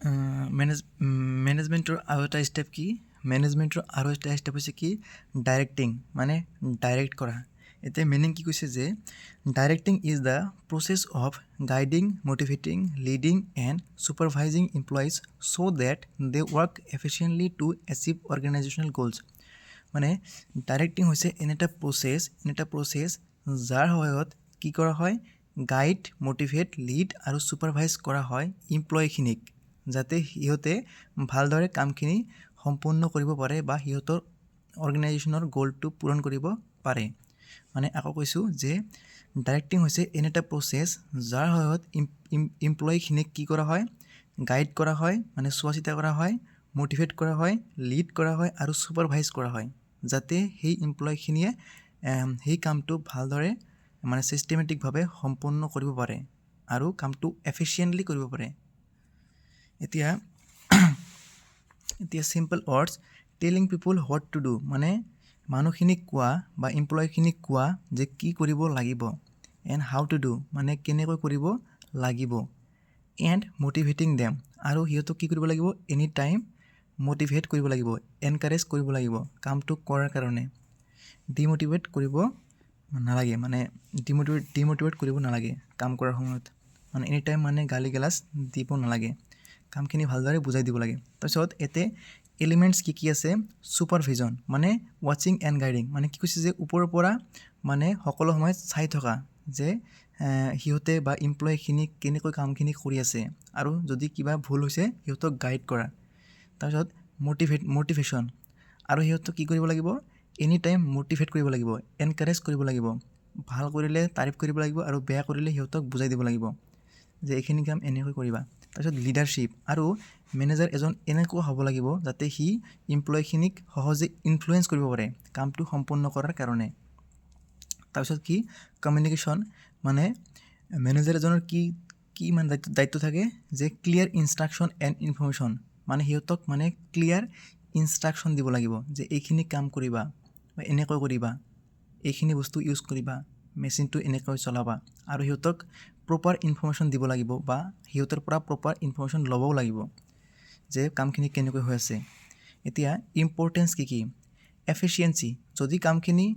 মেনেজমেণ্টৰ আৰু এটা ষ্টেপ কি? মেনেজমেণ্টৰ আৰু এটা ষ্টেপ হৈছে কি? ডাইৰেক্টিং, মানে ডাইৰেক্ট কৰা। এতিয়া মিনিং কি কৈছে যে directing is the process of guiding, motivating, leading and supervising employees so' that they work efficiently to achieve organisational goals. মানে ডাইৰেক্টিং হৈছে এনে এটা প্ৰচেছ যাৰ সহায়ত কি কৰা হয়? গাইড, মটিভেট, লিড আৰু ছুপাৰভাইজ কৰা হয় এমপ্লয়ীখিনিক, যাতে সিহঁতে ভালদৰে কামখিনি সম্পূৰ্ণ কৰিব পাৰে বা সিহঁতৰ অৰ্গেনাইজেশ্যনৰ গ'লটো পূৰণ কৰিব পাৰে। মানে আকৌ কৈছোঁ যে ডাইৰেক্টিং হৈছে এনে এটা প্ৰচেছ যাৰ সহায়ত এমপ্লয়ীখিনিক কি কৰা হয়? গাইড কৰা হয়, মানে চোৱা চিতা কৰা হয়, মটিভেট কৰা হয়, লিড কৰা হয় আৰু ছুপাৰভাইজ কৰা হয়, যাতে সেই এমপ্লয়ীখিনিয়ে সেই কামটো ভালদৰে মানে ছিষ্টেমেটিকভাৱে সম্পূৰ্ণ কৰিব পাৰে আৰু কামটো এফিচিয়েণ্টলি কৰিব পাৰে। এতিয়া simple words, telling people what to do, মানে মানুহখিনিক কোৱা বা এমপ্লয়ীখিনিক কোৱা যে কি কৰিব লাগিব। এণ্ড হাউ টু ডু, মানে কেনেকৈ কৰিব লাগিব। এণ্ড মটিভেটিং দেম, আৰু সিহঁতক কি কৰিব লাগিব? এনি টাইম মটিভেট কৰিব লাগিব, এনকাৰেজ কৰিব লাগিব কামটো কৰাৰ কাৰণে। ডিমটিভেট কৰিব নালাগে, মানে ডিমটিভেট কৰিব নালাগে কাম কৰাৰ সময়ত। মানে এনি টাইম মানে গালি গালাজ দিব নালাগে, কামখিনি ভালদৰে বুজাই দিব লাগে। তাৰপিছত এতে এলিমেণ্টছ কি আছে? ছুপাৰভিজন, মানে ৱাচিং এণ্ড গাইডিং, মানে কি কৈছে যে ওপৰৰ পৰা মানে সকলো সময়ত চাই থকা যে সিহঁতে বা এমপ্লয়ীখিনি কেনেকৈ কামখিনি কৰি আছে, আৰু যদি কিবা ভুল হৈছে সিহঁতক গাইড কৰা। তাৰপিছত মটিভেশ্যন, আৰু সিহঁতক কি কৰিব লাগিব? এনি টাইম মটিভেট কৰিব লাগিব, এনকাৰেজ কৰিব লাগিব। ভাল কৰিলে তাৰিফ কৰিব লাগিব আৰু বেয়া কৰিলে সিহঁতক বুজাই দিব লাগিব যে এইখিনি কাম এনেকৈ কৰিবা। তাৰপিছত লিডাৰশ্বিপ, আৰু মেনেজাৰ এজন এনেকুৱা হ'ব লাগিব যাতে সি এমপ্লয়ীখিনিক সহজে ইনফ্লুৱেঞ্চ কৰিব পাৰে কামটো সম্পূৰ্ণ কৰাৰ কাৰণে। তাৰপিছত কি? কমিউনিকেশ্যন, মানে মেনেজাৰ এজনৰ কি মানে দায়িত্ব থাকে? যে ক্লিয়াৰ ইনষ্ট্ৰাকশ্যন এণ্ড ইনফৰ্মেশ্যন, মানে সিহঁতক মানে ক্লিয়াৰ ইনষ্ট্ৰাকশ্যন দিব লাগিব যে এইখিনি কাম কৰিবা বা এনেকৈ কৰিবা, এইখিনি বস্তু ইউজ কৰিবা, মেচিনটো এনেকৈ চলাবা, আৰু সিহঁতক প্ৰপাৰ ইনফৰ্মেশ্যন দিব লাগিব বা সিহঁতৰ পৰা প্ৰপাৰ ইনফৰ্মেশ্যন ল'বও লাগিব যে কামখিনি কেনেকৈ হৈ আছে। এতিয়া ইম্পৰ্টেঞ্চ কি? এফিচিয়েঞ্চি, যদি কামখিনি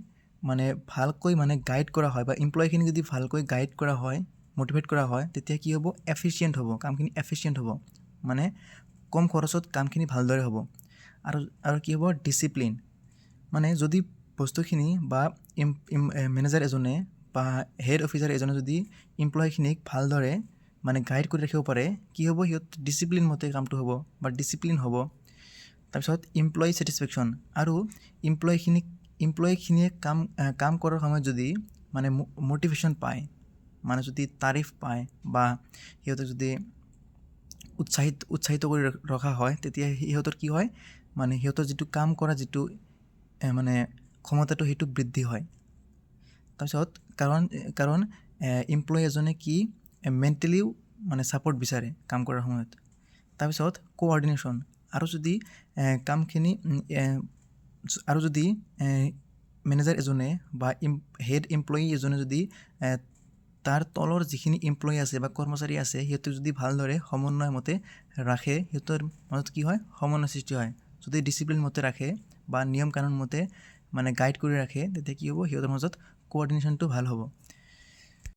মানে ভালকৈ মানে গাইড কৰা হয় বা এমপ্লয়ীখিনি যদি ভালকৈ গাইড কৰা হয়, মটিভেট কৰা হয়, তেতিয়া কি হ'ব? এফিচিয়েণ্ট হ'ব, কামখিনি এফিচিয়েণ্ট হ'ব, মানে কম খৰচত কামখিনি ভালদৰে হ'ব। আৰু কি হ'ব? ডিচিপ্লিন, মানে যদি বস্তুখিনি বা মেনেজাৰ এজনে বা হেড অফিচাৰ এজনে যদি এমপ্লয়ীখিনিক ভালদৰে মানে গাইড কৰি ৰাখিব পাৰে, কি হ'ব? সিহঁত ডিচিপ্লিন মতে কামটো হ'ব বা ডিচিপ্লিন হ'ব। তাৰপিছত এমপ্লয়ী ছেটিছফেকশ্যন, আৰু এমপ্লয়ীখিনিয়ে কাম কৰাৰ সময়ত যদি মানে মটিভেশ্যন পায়, মানে যদি তাৰিফ পায় বা সিহঁতক যদি উৎসাহিত কৰি ৰখা হয়, তেতিয়া সিহঁতৰ কি হয়? মানে সিহঁতৰ যিটো কাম কৰা যিটো মানে ক্ষমতাটো সেইটো বৃদ্ধি হয়। তাৰপিছত কাৰণ এমপ্লয়ী এজনে কি মেণ্টেলিও মানে ছাপৰ্ট বিচাৰে কাম কৰাৰ সময়ত। তাৰপিছত কোঅৰ্ডিনেশ্যন, আৰু যদি মেনেজাৰ এজনে বা হেড এমপ্লয়ী এজনে যদি তাৰ তলৰ যিখিনি এমপ্লয়ী আছে বা কৰ্মচাৰী আছে সিহঁতক যদি ভালদৰে সমন্বয় মতে ৰাখে, সিহঁতৰ মাজত কি হয়? সমন্বয় সৃষ্টি হয়। যদি ডিচিপ্লিন মতে ৰাখে বা নিয়ম কানুন মতে মানে গাইড কৰি ৰাখে, তেতিয়া কি হ'ব? সিহঁতৰ মাজত কোঅৰ্ডিনেশ্যনটো ভাল হ'ব।